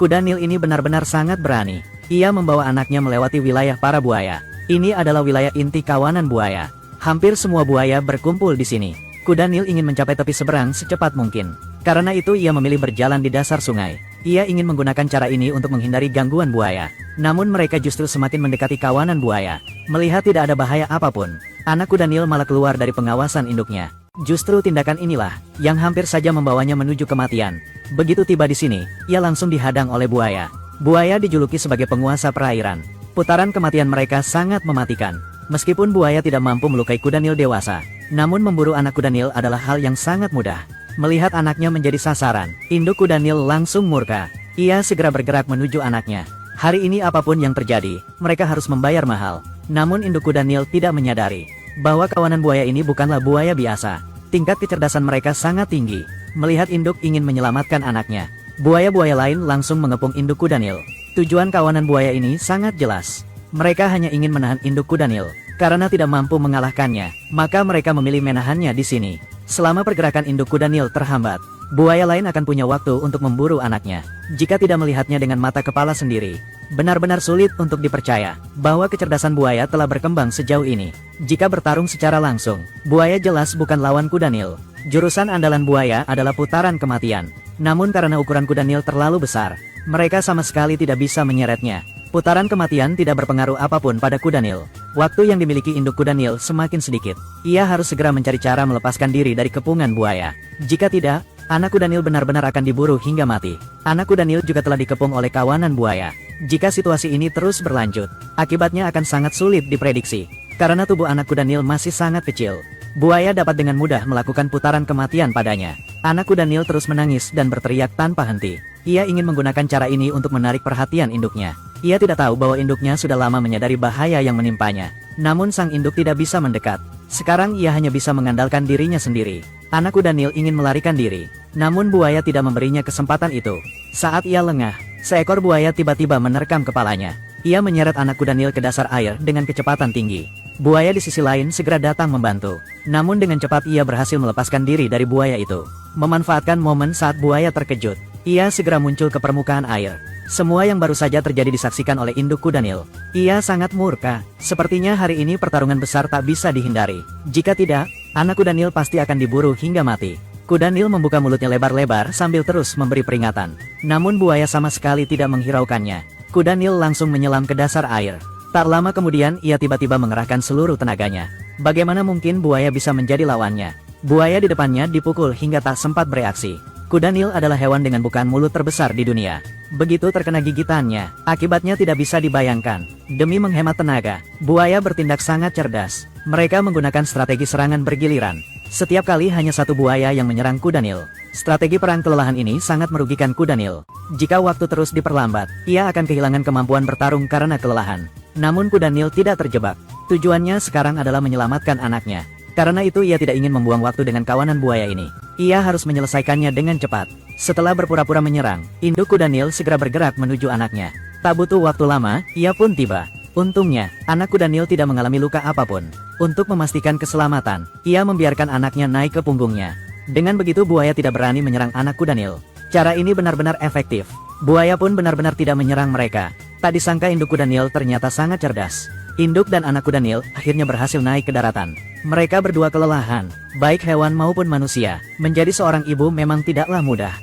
Kuda Nil ini benar-benar sangat berani. Ia membawa anaknya melewati wilayah para buaya. Ini adalah wilayah inti kawanan buaya. Hampir semua buaya berkumpul di sini. Kuda Nil ingin mencapai tepi seberang secepat mungkin. Karena itu ia memilih berjalan di dasar sungai. Ia ingin menggunakan cara ini untuk menghindari gangguan buaya. Namun mereka justru semakin mendekati kawanan buaya. Melihat tidak ada bahaya apapun, anak kuda Nil malah keluar dari pengawasan induknya. Justru tindakan inilah yang hampir saja membawanya menuju kematian. Begitu tiba di sini, ia langsung dihadang oleh buaya. Buaya dijuluki sebagai penguasa perairan. Putaran kematian mereka sangat mematikan. Meskipun buaya tidak mampu melukai kuda Nil dewasa, namun memburu anak kuda Nil adalah hal yang sangat mudah. Melihat anaknya menjadi sasaran, induk kuda Nil langsung murka. Ia segera bergerak menuju anaknya. Hari ini apapun yang terjadi, mereka harus membayar mahal. Namun induk kuda Nil tidak menyadari bahwa kawanan buaya ini bukanlah buaya biasa. Tingkat kecerdasan mereka sangat tinggi. Melihat induk ingin menyelamatkan anaknya, buaya-buaya lain langsung mengepung induk kuda Nil. Tujuan kawanan buaya ini sangat jelas. Mereka hanya ingin menahan induk kuda Nil. Karena tidak mampu mengalahkannya, maka mereka memilih menahannya di sini. Selama pergerakan induk kuda Nil terhambat, buaya lain akan punya waktu untuk memburu anaknya. Jika tidak melihatnya dengan mata kepala sendiri, benar-benar sulit untuk dipercaya bahwa kecerdasan buaya telah berkembang sejauh ini. Jika bertarung secara langsung, buaya jelas bukan lawan kuda Nil. Jurusan andalan buaya adalah putaran kematian. Namun karena ukuran kuda Nil terlalu besar, mereka sama sekali tidak bisa menyeretnya. Putaran kematian tidak berpengaruh apapun pada kuda Nil. Waktu yang dimiliki induk kuda Nil semakin sedikit. Ia harus segera mencari cara melepaskan diri dari kepungan buaya. Jika tidak, anak kuda Nil benar-benar akan diburu hingga mati. Anak kuda Nil juga telah dikepung oleh kawanan buaya. Jika situasi ini terus berlanjut, akibatnya akan sangat sulit diprediksi. Karena tubuh anak kuda Nil masih sangat kecil, buaya dapat dengan mudah melakukan putaran kematian padanya. Anak kuda Nil terus menangis dan berteriak tanpa henti. Ia ingin menggunakan cara ini untuk menarik perhatian induknya. Ia tidak tahu bahwa induknya sudah lama menyadari bahaya yang menimpanya. Namun sang induk tidak bisa mendekat. Sekarang ia hanya bisa mengandalkan dirinya sendiri. Anak kuda Nil ingin melarikan diri. Namun buaya tidak memberinya kesempatan itu. Saat ia lengah, seekor buaya tiba-tiba menerkam kepalanya. Ia menyeret anak kuda Nil ke dasar air dengan kecepatan tinggi. Buaya di sisi lain segera datang membantu. Namun dengan cepat ia berhasil melepaskan diri dari buaya itu. Memanfaatkan momen saat buaya terkejut, ia segera muncul ke permukaan air. Semua yang baru saja terjadi disaksikan oleh induk kuda Nil. Ia sangat murka. Sepertinya hari ini pertarungan besar tak bisa dihindari. Jika tidak, anak kuda Nil pasti akan diburu hingga mati. Kuda Nil membuka mulutnya lebar-lebar sambil terus memberi peringatan. Namun buaya sama sekali tidak menghiraukannya. Kuda Nil langsung menyelam ke dasar air. Tak lama kemudian ia tiba-tiba mengerahkan seluruh tenaganya. Bagaimana mungkin buaya bisa menjadi lawannya? Buaya di depannya dipukul hingga tak sempat bereaksi. Kuda Nil adalah hewan dengan bukaan mulut terbesar di dunia. Begitu terkena gigitannya, akibatnya tidak bisa dibayangkan. Demi menghemat tenaga, buaya bertindak sangat cerdas. Mereka menggunakan strategi serangan bergiliran. Setiap kali hanya satu buaya yang menyerang kuda Nil. Strategi perang kelelahan ini sangat merugikan kuda Nil. Jika waktu terus diperlambat, ia akan kehilangan kemampuan bertarung karena kelelahan. Namun kuda Nil tidak terjebak. Tujuannya sekarang adalah menyelamatkan anaknya. Karena itu ia tidak ingin membuang waktu dengan kawanan buaya ini. Ia harus menyelesaikannya dengan cepat. Setelah berpura-pura menyerang, induk kuda Nil segera bergerak menuju anaknya. Tak butuh waktu lama, ia pun tiba. Untungnya, anak kuda Nil tidak mengalami luka apapun. Untuk memastikan keselamatan, ia membiarkan anaknya naik ke punggungnya. Dengan begitu buaya tidak berani menyerang anak kuda Nil. Cara ini benar-benar efektif. Buaya pun benar-benar tidak menyerang mereka. Tak disangka induk kuda Nil ternyata sangat cerdas. Induk dan anak kuda Nil akhirnya berhasil naik ke daratan. Mereka berdua kelelahan, baik hewan maupun manusia. Menjadi seorang ibu memang tidaklah mudah.